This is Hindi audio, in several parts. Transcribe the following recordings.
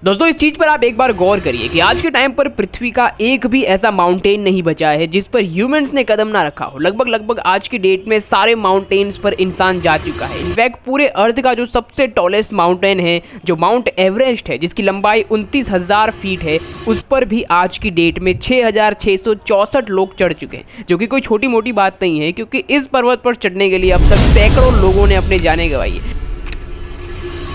दोस्तों इस चीज पर आप एक बार गौर करिए कि आज के टाइम पर पृथ्वी का एक भी ऐसा माउंटेन नहीं बचा है जिस पर ह्यूमंस ने कदम ना रखा हो। लगभग आज की डेट में सारे माउंटेन्स पर इंसान जा चुका है। इनफैक्ट पूरे अर्थ का जो सबसे टॉलेस्ट माउंटेन है, जो माउंट एवरेस्ट है, जिसकी लंबाई 29,000 फीट है, उस पर भी आज की डेट में 6,664 लोग चढ़ चुके हैं, जो कि कोई छोटी मोटी बात नहीं है, क्योंकि इस पर्वत पर चढ़ने के लिए अब तक सैकड़ों लोगों ने अपने जाने गंवाई है।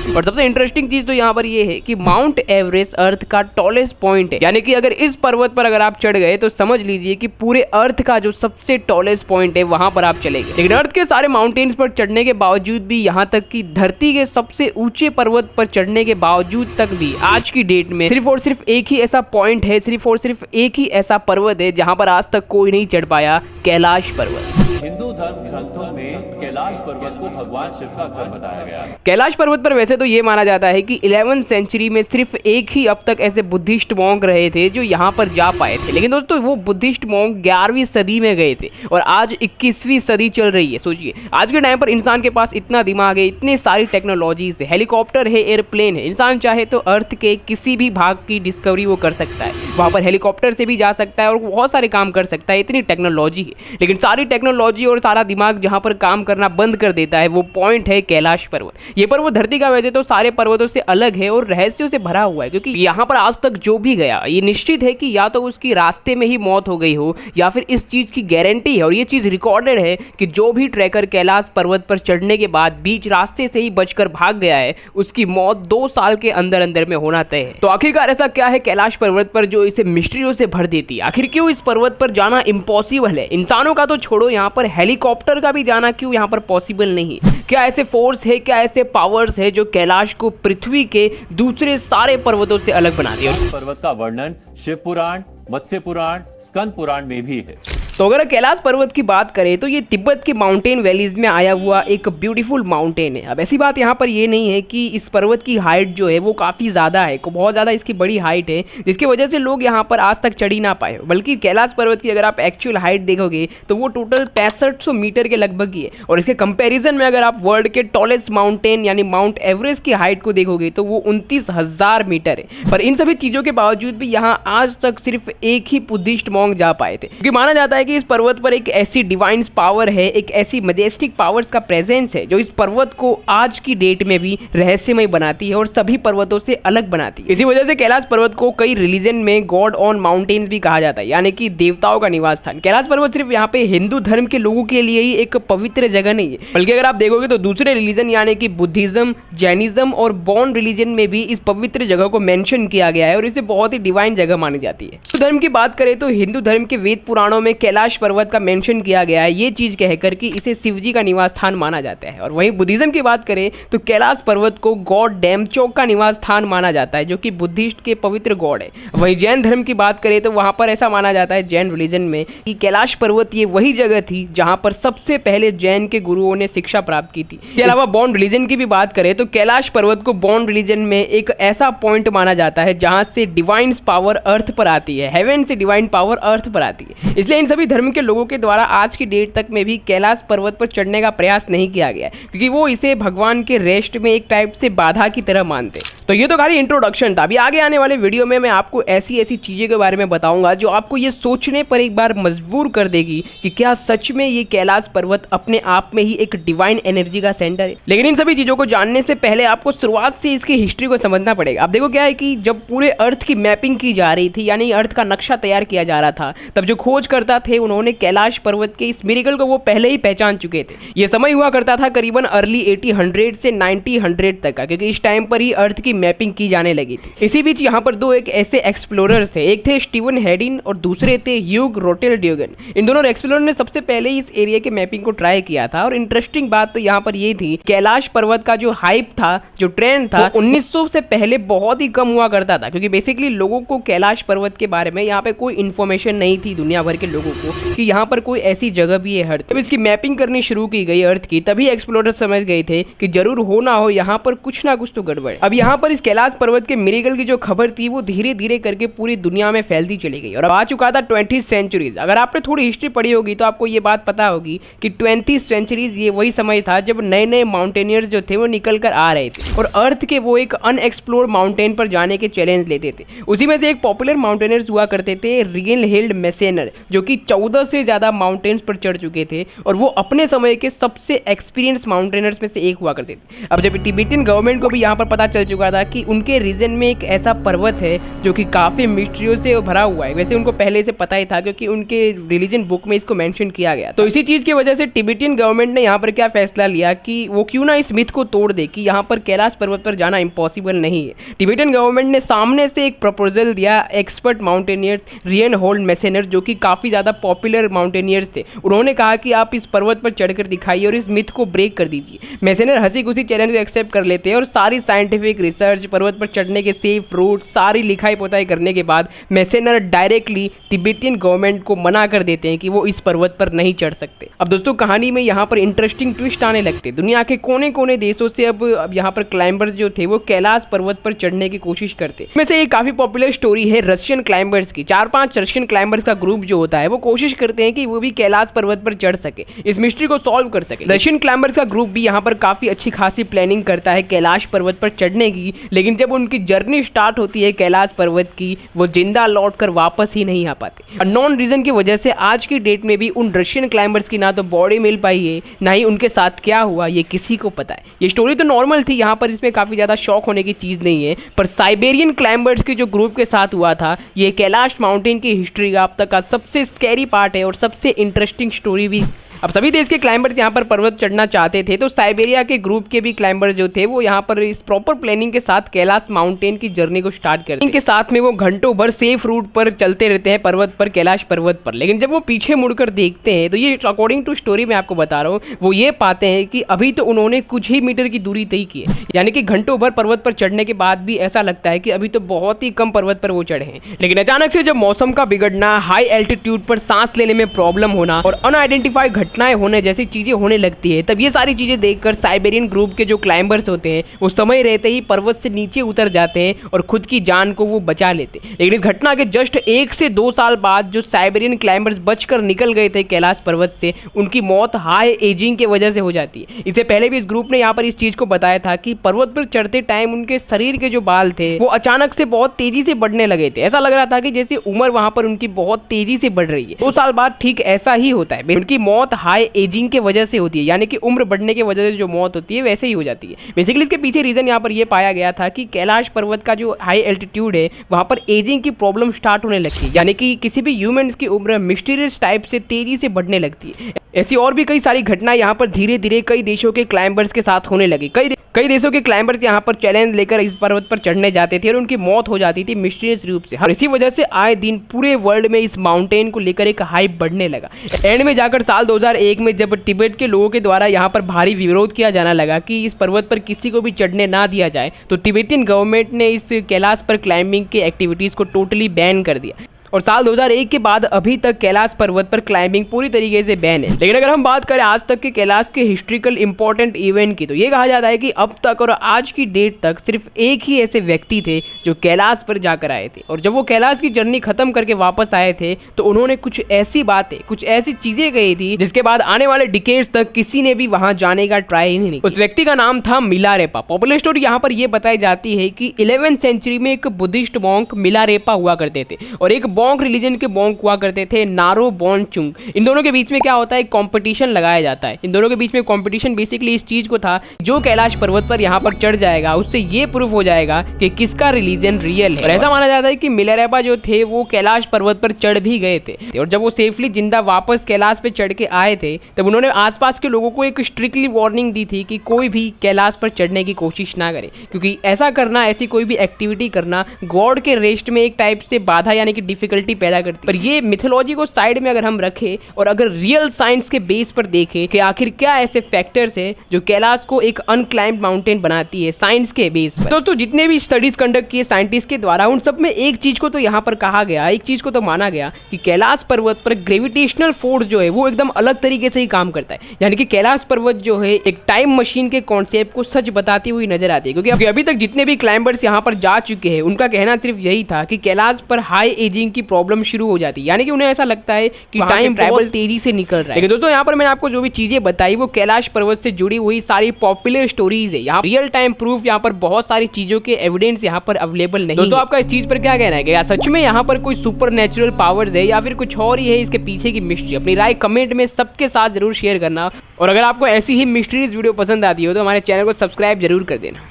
और सबसे इंटरेस्टिंग चीज तो यहाँ पर ये है कि माउंट एवरेस्ट अर्थ का टॉलेस्ट पॉइंट है, यानी कि अगर इस पर्वत पर अगर आप चढ़ गए तो समझ लीजिए कि पूरे अर्थ का जो सबसे टॉलेस्ट पॉइंट है वहां पर आप चले गए। लेकिन अर्थ के सारे माउंटेन्स पर चढ़ने के बावजूद भी, यहाँ तक कि धरती के सबसे ऊंचे पर्वत पर चढ़ने के बावजूद तक भी आज की डेट में सिर्फ और सिर्फ एक ही ऐसा पॉइंट है, सिर्फ और सिर्फ एक ही ऐसा पर्वत है जहां पर आज तक कोई नहीं चढ़ पाया, कैलाश पर्वत। हिंदू धर्म ग्रंथों में कैलाश पर्वत को भगवान शिव का घर बताया गया है। कैलाश पर्वत पर वैसे तो ये माना जाता है कि 11वीं सेंचुरी में सिर्फ एक ही अब तक ऐसे बुद्धिस्ट मॉन्क रहे थे जो यहाँ पर जा पाए थे। लेकिन दोस्तों वो बुद्धिस्ट मॉन्क 11वीं सदी में गए थे और आज 21वीं सदी चल रही है। सोचिए आज के टाइम पर इंसान के पास इतना दिमाग है, इतनी सारी टेक्नोलॉजीज है, हेलीकॉप्टर है, एयरप्लेन है। इंसान चाहे तो अर्थ के किसी भी भाग की डिस्कवरी वो कर सकता है, वहाँ पर हेलीकॉप्टर से भी जा सकता है और बहुत सारे काम कर सकता है, इतनी टेक्नोलॉजी है। लेकिन सारी टेक्नोलॉजी और सारा दिमाग जहां पर काम करना बंद कर देता है वो पॉइंट है कैलाश पर्वत। ये पर्वत धरती का वैसे तो सारे पर्वतों से अलग है और रहस्यों से भरा हुआ है, क्योंकि यहाँ पर आज तक जो भी गया ये निश्चित है कि या तो उसकी रास्ते में ही मौत हो गई हो, या फिर इस चीज की गारंटी है और ये चीज रिकॉर्डेड है कि जो भी ट्रैकर कैलाश पर्वत पर चढ़ने के बाद बीच रास्ते से ही बचकर भाग गया है, उसकी मौत 2 साल के अंदर अंदर में होना तय है। तो आखिरकार ऐसा क्या है कैलाश पर्वत पर जो इसे मिस्ट्रियों से भर देती है? आखिर क्यों इस पर्वत पर जाना इम्पॉसिबल है? इंसानों का तो छोड़ो, यहाँ पर हेलीकॉप्टर का भी जाना क्यों यहाँ पर पॉसिबल नहीं है? क्या ऐसे फोर्स है, क्या ऐसे पावर्स है जो कैलाश को पृथ्वी के दूसरे सारे पर्वतों से अलग बनाती है? पर्वत का वर्णन शिव पुराण, मत्स्य पुराण, स्कंद पुराण में भी है। तो अगर कैलाश पर्वत की बात करें तो ये तिब्बत के माउंटेन वैलीज में आया हुआ एक ब्यूटीफुल माउंटेन है। अब ऐसी बात यहाँ पर ये नहीं है कि इस पर्वत की हाइट जो है वो काफ़ी ज़्यादा है, बहुत ज़्यादा इसकी बड़ी हाइट है, जिसकी वजह से लोग यहाँ पर आज तक चढ़ ही ना पाए। बल्कि कैलाश पर्वत की अगर आप एक्चुअल हाइट देखोगे तो वो टोटल 6500 मीटर के लगभग ही है। और इसके कंपेरिजन में अगर आप वर्ल्ड के टॉलेस्ट माउंटेन यानी माउंट एवरेस्ट की हाइट को देखोगे तो वो 29,000 मीटर है। पर इन सभी चीज़ों के बावजूद भी यहाँ आज तक सिर्फ एक ही बुद्धिस्ट मॉन्क जा पाए थे, क्योंकि माना जाता है कि इस पर्वत पर एक ऐसी डिवाइन पावर है, एक ऐसी मजेस्टिक पावर्स का प्रेजेंस है जो इस पर्वत को आज की डेट में भी रहस्यमय बनाती है और सभी पर्वतों से अलग बनाती है। इसी वजह से कैलाश पर्वत को कई रिलीजन में गॉड ऑन माउंटेन्स भी कहा जाता है, यानी कि देवताओं का निवास स्थान। कैलाश पर्वत सिर्फ यहाँ पे हिंदू धर्म के लोगों के लिए ही एक पवित्र जगह नहीं है, बल्कि अगर आप देखोगे तो दूसरे रिलीजन यानी कि बुद्धिज्म, जैनिज्म और बौन रिलीजन में भी इस पवित्र जगह को मेंशन किया गया है और इसे बहुत ही डिवाइन जगह मानी जाती है। हिंदू धर्म की बात करें तो हिंदू धर्म के वेद पुराणों में कैलाश पर्वत का मेंशन किया गया है, ये चीज कहकर कि इसे शिवजी का निवास स्थान माना जाता है। और वहीं बुद्धिज्म की बात करें तो कैलाश पर्वत को गॉड डेमचोक का निवास स्थान माना जाता है, जो कि बुद्धिस्ट के पवित्र गॉड है। वहीं जैन धर्म की बात करें तो वहां पर ऐसा माना जाता है जैन रिलीजन में कि कैलाश पर्वत ये वही जगह थी जहां पर सबसे पहले जैन के गुरुओं ने शिक्षा प्राप्त की थी। इसके अलावा बौन रिलीजन की भी बात करें तो कैलाश पर्वत को बौन रिलीजन में एक ऐसा पॉइंट माना जाता है जहां से डिवाइन पावर अर्थ पर आती है, हेवन से डिवाइन पावर अर्थ पर आती है। इसलिए इन सभी धर्म के लोगों के द्वारा आज की डेट तक में भी कैलाश पर्वत पर चढ़ने का प्रयास नहीं किया गया, क्योंकि वो इसे भगवान के रेस्ट में एक टाइप से बाधा की तरह मानते। तो ये तो खाली इंट्रोडक्शन था। अभी आगे आने वाले वीडियो में मैं आपको ऐसी ऐसी चीजें के बारे में बताऊंगा जो आपको ये सोचने पर एक बार मजबूर कर देगी कि क्या सच में ये कैलाश पर्वत अपने आप में ही एक डिवाइन एनर्जी का सेंटर है। लेकिन इन सभी चीजों को जानने से पहले आपको शुरुआत से इसकी हिस्ट्री को समझना पड़ेगा। अब देखो क्या है कि जब पूरे अर्थ की मैपिंग की जा रही थी, यानी अर्थ का नक्शा तैयार किया जा रहा था, तब जो खोजकर्ता थे उन्होंने कैलाश पर्वत के इस मिरेकल को वो पहले ही पहचान चुके थे। ये समय हुआ करता था करीबन अर्ली 1800 से 1900 तक का, क्योंकि इस टाइम पर ही अर्थ की मैपिंग की जाने लगी थी। इसी बीच यहाँ पर दो एक ऐसे एक्सप्लोरर्स थे, एक थे स्टीवन हेडिन और दूसरे थे ह्यूग रोटेलड्यूगन। इन दोनों एक्सप्लोरर ने सबसे पहले इस एरिया के मैपिंग को ट्राई किया था। और इंटरेस्टिंग बात तो यहाँ पर ये थी, कैलाश पर्वत का जो हाइप था, जो ट्रेंड था, 1900 से पहले बहुत ही कम हुआ करता था, क्योंकि बेसिकली लोगों को कैलाश पर्वत के बारे में यहाँ पे कोई इन्फॉर्मेशन नहीं थी दुनिया भर के लोगों को। को कि यहाँ पर कोई ऐसी जगह भी है अर्थ। जब इसकी मैपिंग करनी शुरू की गई अर्थ की, तभी एक्सप्लोरर समझ गए थे कि जरूर हो ना हो यहाँ पर कुछ ना कुछ तो गड़बड़। अब यहाँ पर इस कैलाश पर्वत के मिरेकल की जो खबर थी वो धीरे धीरे करके पूरी दुनिया में फैलती चली गई और अब आ चुका था 20th सेंचुरीज। अगर आपने थोड़ी हिस्ट्री पढ़ी होगी तो आपको ये बात पता होगी कि 20th सेंचुरीज ये वही समय था जब नए नए माउंटेनियर्स जो थे वो निकल कर आ रहे थे और अर्थ के वो एक अनएक्सप्लोर्ड माउंटेन पर जाने के चैलेंज लेते थे। उसी में से एक पॉपुलर माउंटेनियर्स हुआ करते थे रिगनहिल्ड मैसेनर, जो कि 14 से ज्यादा माउंटेन्स पर चढ़ चुके थे और वो अपने समय के सबसे एक्सपीरियंस माउंटेनर्स में से एक हुआ करते थे। अब जब तिब्बतियन गवर्नमेंट को भी यहाँ पर पता चल चुका था कि उनके रीजन में एक ऐसा पर्वत है जो कि काफी मिस्ट्रियों से भरा हुआ है, वैसे उनको पहले से पता ही था क्योंकि उनके रिलीजन बुक में इसको मेंशन किया गया। तो इसी चीज की वजह से तिब्बतियन गवर्नमेंट ने यहाँ पर क्या फैसला लिया कि वो क्यों ना इस मिथ को तोड़ दे कि यहाँ पर कैलाश पर्वत पर जाना इम्पॉसिबल नहीं है। तिब्बतियन गवर्नमेंट ने सामने से एक प्रपोजल दिया एक्सपर्ट माउंटेनियर्स रिगनहिल्ड मैसेनर, जो कि काफी ज्यादा पॉपुलर माउंटेनियर्स थे। उन्होंने कहा कि आप इस पर्वत पर चढ़कर दिखाइए और इस मिथ को ब्रेक कर दीजिए। मैसेनर हंसी खुशी चैलेंज को एक्सेप्ट कर लेते हैं और सारी साइंटिफिक रिसर्च, पर्वत पर चढ़ने के सेफ रूट, सारी लिखाई पोताई करने के बाद मैसेनर डायरेक्टली तिब्बतियन गवर्नमेंट को मना कर देते हैं कि वो इस पर्वत पर नहीं चढ़ सकते। अब दोस्तों कहानी में यहाँ पर इंटरेस्टिंग ट्विस्ट आने लगते। दुनिया के कोने कोने देशों से अब यहाँ पर क्लाइंबर्स जो थे वो कैलाश पर्वत पर चढ़ने की कोशिश करते। में से एक काफी पॉपुलर स्टोरी है रशियन क्लाइंबर्स की। 4-5 रशियन क्लाइंबर्स का ग्रुप जो होता है वो कोशिश करते हैं कि वो भी कैलाश पर्वत पर चढ़ सके, इस मिस्ट्री को सॉल्व कर सके। रशियन क्लाइंबर्स का ग्रुप भी यहाँ पर काफी अच्छी खासी प्लानिंग करता है कैलाश पर्वत पर चढ़ने की, लेकिन जब उनकी जर्नी स्टार्ट होती है कैलाश पर्वत की, वो जिंदा लौट कर वापस ही नहीं आ पाते। अननोन रीजन की वजह से आज की डेट में भी उन रशियन क्लाइंबर्स की ना तो बॉडी मिल पाई है, ना ही उनके साथ क्या हुआ ये किसी को पता है। ये स्टोरी तो नॉर्मल थी, यहाँ पर इसमें काफी ज्यादा शॉक होने की चीज नहीं है, पर साइबेरियन क्लाइंबर्स के जो ग्रुप के साथ हुआ था, ये कैलाश माउंटेन की हिस्ट्री का अब तक का सबसे स्कैरी पार्ट है और सबसे इंटरेस्टिंग स्टोरी भी। अब सभी देश के क्लाइंबर्स यहाँ पर पर्वत चढ़ना चाहते थे, तो साइबेरिया के ग्रुप के भी क्लाइंबर्स जो थे वो यहाँ पर इस प्रॉपर प्लानिंग के साथ कैलाश माउंटेन की जर्नी को स्टार्ट करते हैं। इनके साथ में वो घंटों भर सेफ रूट पर चलते रहते हैं पर्वत पर, कैलाश पर्वत पर। लेकिन जब वो पीछे मुड़कर देखते हैं तो ये अकॉर्डिंग टू स्टोरी मैं आपको बता रहा हूँ, वो ये पाते हैं कि अभी तो उन्होंने कुछ ही मीटर की दूरी तय की है, यानी कि घंटों भर पर्वत पर चढ़ने के बाद भी ऐसा लगता है कि अभी तो बहुत ही कम पर्वत पर वो चढ़े हैं। लेकिन अचानक से जब मौसम का बिगड़ना, हाई एल्टीट्यूड पर सांस लेने में प्रॉब्लम होना और अनआइडेंटिफाइड घटनाएं होने जैसी चीजें होने लगती है, तब ये सारी चीजें देखकर साइबेरियन ग्रुप के जो क्लाइंबर्स होते हैं वो समय रहते ही पर्वत से नीचे उतर जाते हैं और खुद की जान को वो बचा लेते हैं। लेकिन इस घटना के जस्ट 1 से 2 साल बाद जो साइबेरियन क्लाइंबर्स बचकर निकल गए थे कैलाश पर्वत से, उनकी मौत हाई एजिंग की वजह से हो जाती है। इससे पहले भी इस ग्रुप ने यहाँ पर इस चीज को बताया था कि पर्वत पर चढ़ते टाइम उनके शरीर के जो बाल थे वो अचानक से बहुत तेजी से बढ़ने लगे थे। ऐसा लग रहा था कि जैसे उम्र वहां पर उनकी बहुत तेजी से बढ़ रही है। 2 साल बाद ठीक ऐसा ही होता है, उनकी मौत हाई एजिंग के वजह से होती है, यानी कि उम्र बढ़ने की वजह से जो मौत होती है वैसे ही हो जाती है। बेसिकली इसके पीछे रीजन यहाँ पर ये पाया गया था कि कैलाश पर्वत का जो हाई एल्टीट्यूड है वहां पर एजिंग की प्रॉब्लम स्टार्ट होने लगती है, यानी कि किसी भी ह्यूमंस की उम्र मिस्टीरियस टाइप से तेजी से बढ़ने लगती है। ऐसी और भी कई सारी घटनाएं यहाँ पर धीरे धीरे कई देशों के क्लाइंबर्स के साथ होने लगी। कई देशों के क्लाइंबर्स यहाँ पर चैलेंज लेकर इस पर्वत पर चढ़ने जाते थे और उनकी मौत हो जाती थी मिस्टीरियस रूप से। और इसी वजह से आए दिन पूरे वर्ल्ड में इस माउंटेन को लेकर एक हाइप बढ़ने लगा। एंड में जाकर साल 2001 में जब तिब्बत के लोगों के द्वारा यहाँ पर भारी विरोध किया जाने लगा कि इस पर्वत पर किसी को भी चढ़ने ना दिया जाए, तो तिब्बतियन गवर्नमेंट ने इस कैलाश पर क्लाइंबिंग के एक्टिविटीज को टोटली बैन कर दिया। और साल 2001 के बाद अभी तक कैलाश पर्वत पर क्लाइंबिंग पूरी तरीके से बैन है। लेकिन अगर हम बात करें आज तक के कैलाश के हिस्ट्रिकल इंपॉर्टेंट इवेंट की, तो ये कहा जाता है कि अब तक और आज की डेट तक सिर्फ एक ही ऐसे व्यक्ति थे जो कैलाश पर जाकर आए थे, और जब वो कैलाश की जर्नी खत्म करके वापस आए थे तो उन्होंने कुछ ऐसी बातें, कुछ ऐसी चीजें कही थी जिसके बाद आने वाले डिकेड्स तक किसी ने भी वहां जाने का ट्राई ही नहीं। उस व्यक्ति का नाम था मिलारेपा। पॉपुलर स्टोरी यहाँ पर यह बताई जाती है कि 11th सेंचुरी में एक बुद्धिस्ट मॉन्क मिलारेपा हुआ करते थे और एक बॉन्क रिलीजन के बॉन्क हुआ करते थे नारो बोनचुंग। इन दोनों के बीच में क्या होता है, कंपटीशन लगाया जाता है। इन दोनों के बीच में कंपटीशन बेसिकली इस चीज को था, जो कैलाश पर्वत पर यहाँ पर चढ़ जाएगा उससे ये प्रूफ हो जाएगा कि किसका रिलीजन रियल है। और ऐसा माना जाता है कि मिलारेपा जो थे वो कैलाश पर्वत पर चढ़ भी गए थे, और जब वो सेफली जिंदा वापस कैलाश पे चढ़ के आए थे तब उन्होंने आसपास के लोगों को एक स्ट्रिक्टली वार्निंग दी थी कि कोई भी कैलाश पर चढ़ने की कोशिश ना करे, क्योंकि ऐसा करना, ऐसी कोई भी एक्टिविटी करना गॉड के रेस्ट में एक टाइप से बाधा यानी कि डिफिकल्ट डिफिकल्टी पैदा करती है। पर ये मिथोलॉजी को साइड में अगर हम रखें और अगर रियल साइंस के बेस पर देखें कि आखिर क्या ऐसे फैक्टर्स है जो कैलाश को एक अनक्लाइम्ड माउंटेन बनाती है साइंस के बेस पर। दोस्तों जितने भी स्टडीज कंडक्ट किए साइंटिस्ट के द्वारा उन सब में एक चीज को तो यहाँ पर कहा गया, एक चीज को तो माना गया कि कैलाश पर्वत पर ग्रेविटेशनल फोर्स जो है वो एकदम अलग तरीके से ही काम करता है। यानी कि कैलाश पर्वत जो है एक टाइम मशीन के कॉन्सेप्ट को सच बताती हुई नजर आती है, क्योंकि अभी तक जितने भी क्लाइंबर्स यहाँ पर जा चुके हैं उनका कहना सिर्फ यही था कि कैलाश पर हाई एजिंग की प्रॉब्लम शुरू हो जाती है, यानी कि उन्हें ऐसा लगता है कि टाइम ट्रैवल तेजी से निकल रहा है। लेकिन दोस्तों यहाँ पर मैंने आपको जो भी चीजें बताई वो कैलाश पर्वत से जुड़ी हुई सारी पॉपुलर स्टोरीज है। यहाँ रियल टाइम प्रूफ, यहाँ पर बहुत सारी चीजों के एविडेंस यहाँ पर अवेलेबल नहीं। तो आपका इस चीज पर क्या कहना है कि सच में यहाँ पर कोई सुपर नेचुरल पावर्स है या फिर कुछ और ही है इसके पीछे की मिस्ट्री? अपनी राय कमेंट में सबके साथ जरूर शेयर करना, और अगर आपको ऐसी ही मिस्ट्रीज वीडियो पसंद आती हो तो हमारे चैनल को सब्सक्राइब जरूर कर देना।